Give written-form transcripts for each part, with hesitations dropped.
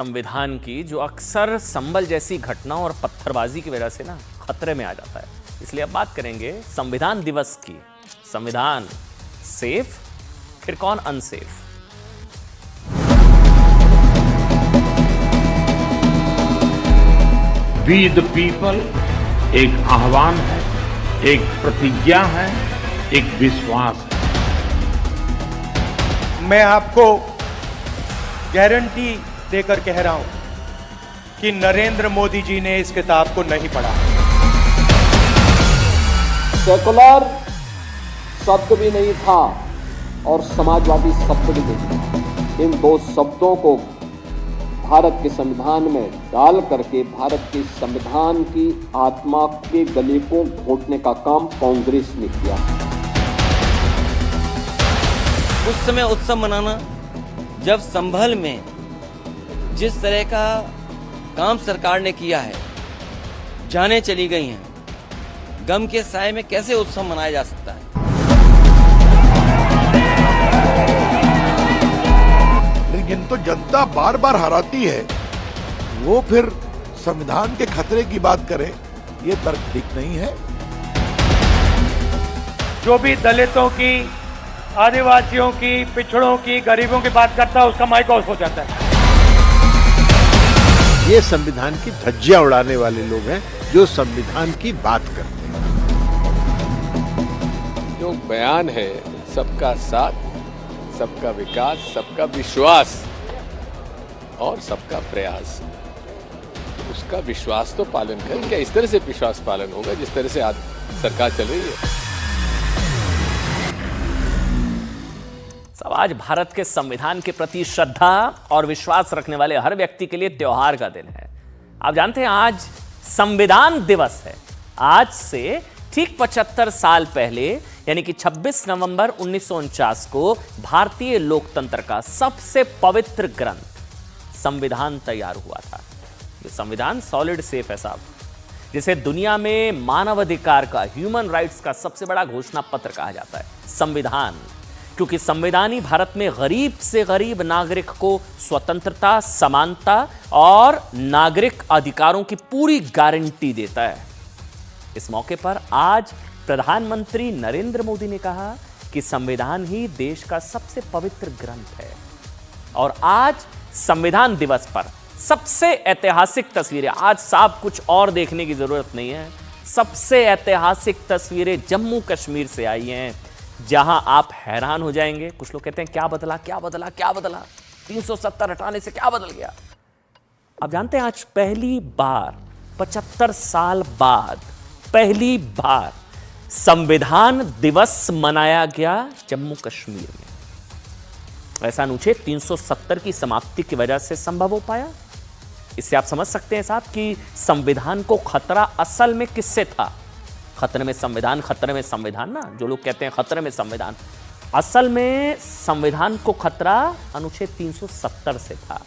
संविधान की जो अक्सर संभल जैसी घटनाओं और पत्थरबाजी की वजह से ना खतरे में आ जाता है। इसलिए अब बात करेंगे संविधान दिवस की। संविधान सेफ, फिर कौन अनसेफ? वी द पीपल एक आह्वान है, एक प्रतिज्ञा है, एक विश्वास है। मैं आपको गारंटी देकर कह रहा हूं कि नरेंद्र मोदी जी ने इस किताब को नहीं पढ़ा। सेकुलर शब्द भी नहीं था और समाजवादी शब्द भी नहीं था। इन दो शब्दों को भारत के संविधान में डाल करके भारत के संविधान की आत्मा के गले को घोटने का काम कांग्रेस ने किया। उस समय उत्सव मनाना जब संभल में जिस तरह का काम सरकार ने किया है, जानें चली गई हैं, गम के साए में कैसे उत्सव मनाया जा सकता है? लेकिन तो जनता बार बार हराती है, वो फिर संविधान के खतरे की बात करे, ये तर्क ठीक नहीं है। जो भी दलितों की, आदिवासियों की, पिछड़ों की, गरीबों की बात करता है उसका माइक ऑफ हो जाता है। ये संविधान की धज्जियां उड़ाने वाले लोग हैं जो संविधान की बात करते हैं। जो बयान है सबका साथ, सबका विकास, सबका विश्वास और सबका प्रयास, उसका विश्वास तो पालन करें। क्या इस तरह से विश्वास पालन होगा जिस तरह से आज सरकार चल रही है? सब आज भारत के संविधान के प्रति श्रद्धा और विश्वास रखने वाले हर व्यक्ति के लिए त्योहार का दिन है। आप जानते हैं आज संविधान दिवस है। आज से ठीक 75 साल पहले यानी कि 26 नवंबर 1949 को भारतीय लोकतंत्र का सबसे पवित्र ग्रंथ संविधान तैयार हुआ था। ये संविधान सॉलिड सेफ है साहब, जिसे दुनिया में मानवाधिकार का, ह्यूमन राइट्स का सबसे बड़ा घोषणा पत्र कहा जाता है संविधान, क्योंकि संविधान ही भारत में गरीब से गरीब नागरिक को स्वतंत्रता, समानता और नागरिक अधिकारों की पूरी गारंटी देता है। इस मौके पर आज प्रधानमंत्री नरेंद्र मोदी ने कहा कि संविधान ही देश का सबसे पवित्र ग्रंथ है। और आज संविधान दिवस पर सबसे ऐतिहासिक तस्वीरें, आज साहब कुछ और देखने की जरूरत नहीं है, सबसे ऐतिहासिक तस्वीरें जम्मू कश्मीर से आई हैं, जहां आप हैरान हो जाएंगे। कुछ लोग कहते हैं क्या बदला, क्या बदला, क्या बदला, 370 हटाने से क्या बदल गया? आप जानते हैं आज पहली बार 75 साल बाद पहली बार संविधान दिवस मनाया गया जम्मू कश्मीर में। ऐसा अनुच्छेद 370 की समाप्ति की वजह से संभव हो पाया। इससे आप समझ सकते हैं साहब कि संविधान को खतरा असल में किससे था। खतरे में संविधान, खतरे में संविधान ना, जो लोग कहते हैं खतरे में संविधान, असल में संविधान को खतरा अनुच्छेद 370 से था,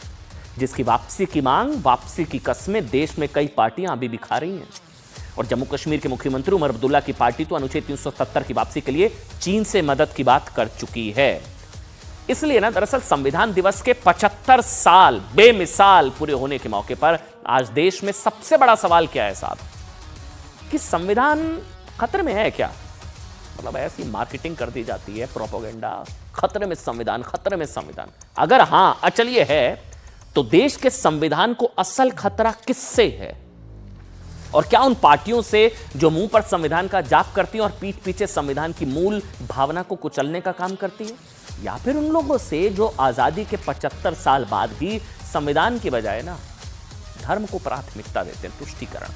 जिसकी वापसी की मांग, वापसी की कस्में देश में कई पार्टियां अभी भी खा रही हैं। और जम्मू कश्मीर के मुख्यमंत्री उमर अब्दुल्ला की पार्टी तो अनुच्छेद 370 की वापसी के लिए चीन से मदद की बात कर चुकी है। इसलिए ना दरअसल संविधान दिवस के 75 साल बेमिसाल पूरे होने के मौके पर आज देश में सबसे बड़ा सवाल क्या है साहब, कि संविधान खतरे में है क्या? मतलब ऐसी मार्केटिंग कर दी जाती है, प्रोपेगेंडा, खतरे में संविधान, खतरे में संविधान। अगर हां अचलिए है तो देश के संविधान को असल खतरा किससे है? और क्या उन पार्टियों से जो मुंह पर संविधान का जाप करती हैं और पीठ पीछे संविधान की मूल भावना को कुचलने का काम करती है? या फिर उन लोगों से जो आजादी के 75 साल बाद भी संविधान की बजाय ना धर्म को प्राथमिकता देते हैं, तुष्टीकरण?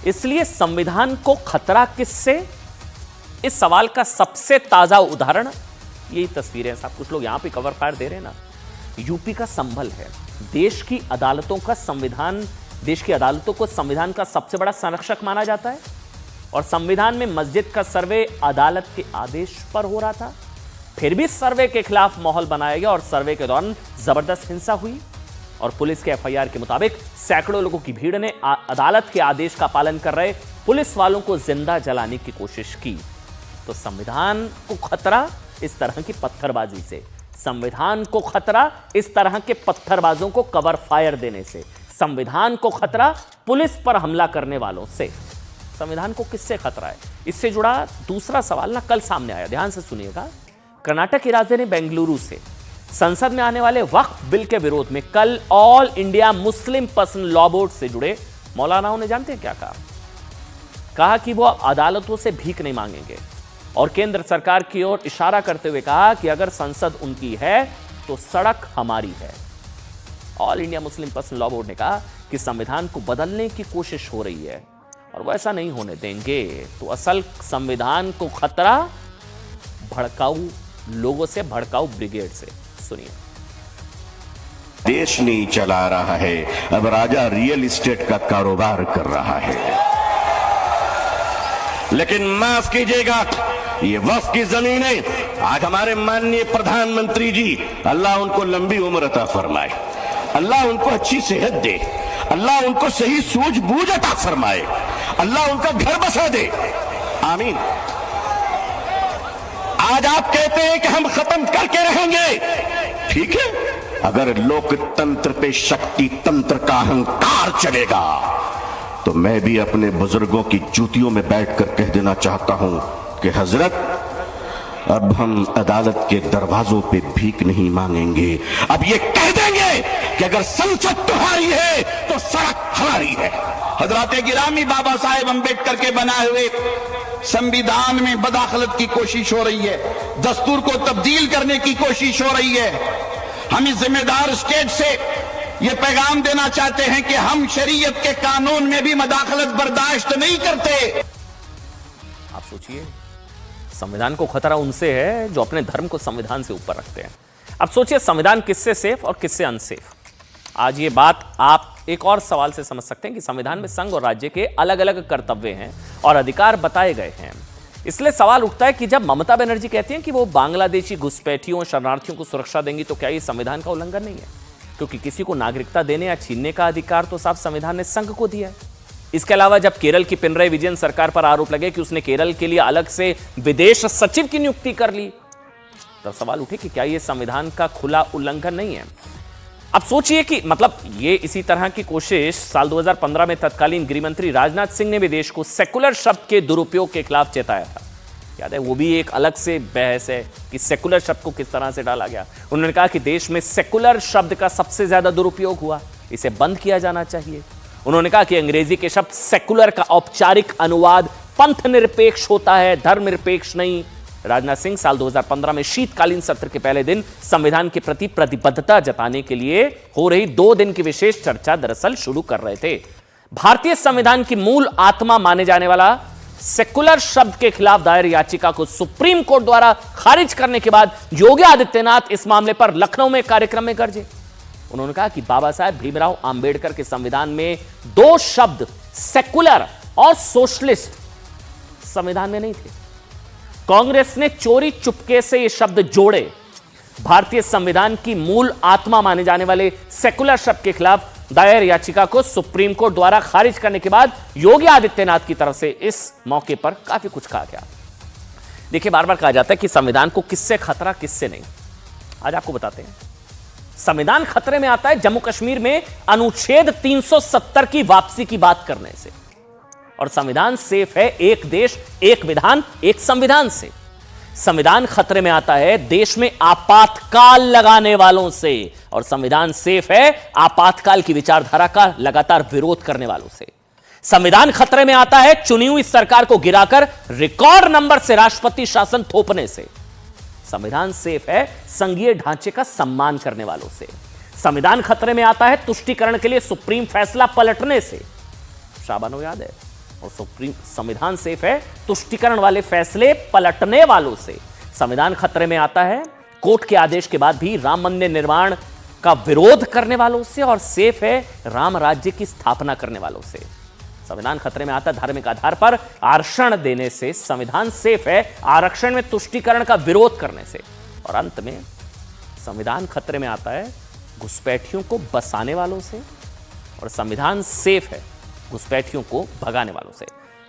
इसलिए संविधान को खतरा किससे, इस सवाल का सबसे ताजा उदाहरण यही तस्वीरें हैं साहब। कुछ लोग यहां पे कवर फायर दे रहे हैं ना, यूपी का संभल है। देश की अदालतों को संविधान का सबसे बड़ा संरक्षक माना जाता है, और संविधान में मस्जिद का सर्वे अदालत के आदेश पर हो रहा था। फिर भी सर्वे के खिलाफ माहौल बनाया गया और सर्वे के दौरान जबरदस्त हिंसा हुई, और पुलिस के एफआईआर के मुताबिक सैकड़ों लोगों की भीड़ ने अदालत के आदेश का पालन कर रहे पुलिस वालों को जिंदा जलाने की कोशिश की। तो संविधान को खतरा इस तरह की पत्थरबाजी से, संविधान को खतरा इस तरह के पत्थरबाजों को कवर फायर देने से, संविधान को खतरा पुलिस पर हमला करने वालों से। संविधान को किससे खतरा है? इससे जुड़ा दूसरा सवाल ना कल सामने आया, ध्यान से सुनिएगा। कर्नाटक की राजधानी बेंगलुरु से संसद में आने वाले वक्फ बिल के विरोध में कल all India Muslim person law board से जुड़े मौलानाओं ने जानते हैं क्या कहा कि वो अदालतों से भीख नहीं मांगेंगे और केंद्र सरकार की ओर इशारा करते हुए कहा कि अगर संसद उनकी है तो सड़क हमारी है। All India Muslim person law board ने कहा कि संविधान को बदलने की कोशिश हो रही है और वो ऐसा नहीं होने देंगे। तो असल संविधान को खतरा भड़काऊ लोगों से, भड़काऊ ब्रिगेड से। सुनिए। देश नहीं चला रहा है, अब राजा रियल एस्टेट का कारोबार कर रहा है। लेकिन माफ कीजिएगा, ये वक्फ की जमीनें आज हमारे माननीय प्रधानमंत्री जी, अल्लाह उनको लंबी उम्र अता फरमाए, अल्लाह उनको अच्छी सेहत दे, अल्लाह उनको सही सूझबूझ अता फरमाए, अल्लाह उनका घर बसा दे, आमीन। आज आप कहते हैं कि हम खत्म करके रहेंगे, ठीक है। अगर लोकतंत्र पे शक्ति तंत्र का अहंकार चलेगा तो मैं भी अपने बुजुर्गों की जूतियों में बैठकर कह देना चाहता हूं कि हजरत, अब हम अदालत के दरवाजों पे भीख नहीं मांगेंगे। अब ये कह देंगे कि अगर संसद तुम्हारी है तो सड़क हमारी है। हजरत गिरामी बाबा साहेब अम्बेडकर के बनाए हुए संविधान में बदखलत की कोशिश हो रही है, दस्तूर को तब्दील करने की कोशिश हो रही है। हम इस जिम्मेदार स्टेट से ये पैगाम देना चाहते हैं कि हम शरीयत के कानून में भी मदाखलत बर्दाश्त नहीं करते। आप सोचिए, संविधान को खतरा उनसे है जो अपने धर्म को संविधान से ऊपर रखते हैं। अब सोचिए संविधान किससे सेफ और किससे अनसेफ। आज ये बात आप एक और सवाल से समझ सकते हैं कि संविधान में संघ और राज्य के अलग अलग कर्तव्य हैं और अधिकार बताए गए हैं। इसलिए सवाल उठता है कि जब ममता बनर्जी कहती हैं कि वो बांग्लादेशी घुसपैठियों, शरणार्थियों को सुरक्षा देंगी, तो क्या ये संविधान का उल्लंघन नहीं है? क्योंकि किसी को नागरिकता देने या छीनने का अधिकार तो साफ संविधान ने संघ को दिया है। इसके अलावा जब केरल की पिनराई विजयन सरकार पर आरोप लगे कि उसने केरल के लिए अलग से विदेश सचिव की नियुक्ति कर ली, तब सवाल उठे कि क्या यह संविधान का खुला उल्लंघन नहीं है? अब सोचिए कि मतलब ये इसी तरह की कोशिश साल 2015 में तत्कालीन गृहमंत्री राजनाथ सिंह ने भी देश को सेकुलर शब्द के दुरुपयोग के खिलाफ चेताया था। याद है, वो भी एक अलग से बहस है कि सेकुलर शब्द को किस तरह से डाला गया। उन्होंने कहा कि देश में सेकुलर शब्द का सबसे ज्यादा दुरुपयोग हुआ, इसे बंद किया जाना चाहिए। उन्होंने कहा कि अंग्रेजी के शब्द सेकुलर का औपचारिक अनुवाद पंथ निरपेक्ष होता है, धर्मनिरपेक्ष नहीं। राजनाथ सिंह साल 2015 में शीतकालीन सत्र के पहले दिन संविधान के प्रति प्रतिबद्धता जताने के लिए हो रही 2 दिन की विशेष चर्चा दरअसल शुरू कर रहे थे। भारतीय संविधान की मूल आत्मा माने जाने वाला सेकुलर शब्द के खिलाफ दायर याचिका को सुप्रीम कोर्ट द्वारा खारिज करने के बाद योगी आदित्यनाथ इस मामले पर लखनऊ में कार्यक्रम में गरजे। उन्होंने कहा कि बाबा साहेब भीमराव आंबेडकर के संविधान में 2 शब्द सेकुलर और सोशलिस्ट संविधान में नहीं थे। कांग्रेस ने चोरी चुपके से ये शब्द जोड़े। भारतीय संविधान की मूल आत्मा माने जाने वाले सेकुलर शब्द के खिलाफ दायर याचिका को सुप्रीम कोर्ट द्वारा खारिज करने के बाद योगी आदित्यनाथ की तरफ से इस मौके पर काफी कुछ कहा गया। देखिए, बार बार कहा जाता है कि संविधान को किससे खतरा किससे नहीं। आज आपको बताते हैं, संविधान खतरे में आता है जम्मू कश्मीर में अनुच्छेद 370 की वापसी की बात करने से, और संविधान सेफ है एक देश एक विधान एक संविधान से। संविधान खतरे में आता है देश में आपातकाल लगाने वालों से, और संविधान सेफ है आपातकाल की विचारधारा का लगातार विरोध करने वालों से। संविधान खतरे में आता है चुनी हुई सरकार को गिराकर रिकॉर्ड नंबर से राष्ट्रपति शासन थोपने से। संविधान सेफ है संघीय ढांचे का सम्मान करने वालों से। संविधान खतरे में आता है तुष्टीकरण के लिए सुप्रीम फैसला पलटने से। शाबानो याद है। और सुप्रीम संविधान सेफ है तुष्टीकरण वाले फैसले पलटने वालों से। संविधान खतरे में आता है कोर्ट के आदेश के बाद भी राम मंदिर निर्माण का विरोध करने वालों से, और सेफ है राम राज्य की स्थापना करने वालों से। संविधान खतरे में आता है धार्मिक आधार पर आरक्षण देने से। संविधान सेफ है आरक्षण में तुष्टीकरण का विरोध करने से। और अंत में संविधान खतरे में आता है घुसपैठियों को बसाने वालों से, और संविधान सेफ है घुसपैठियों को भगाने वालों से।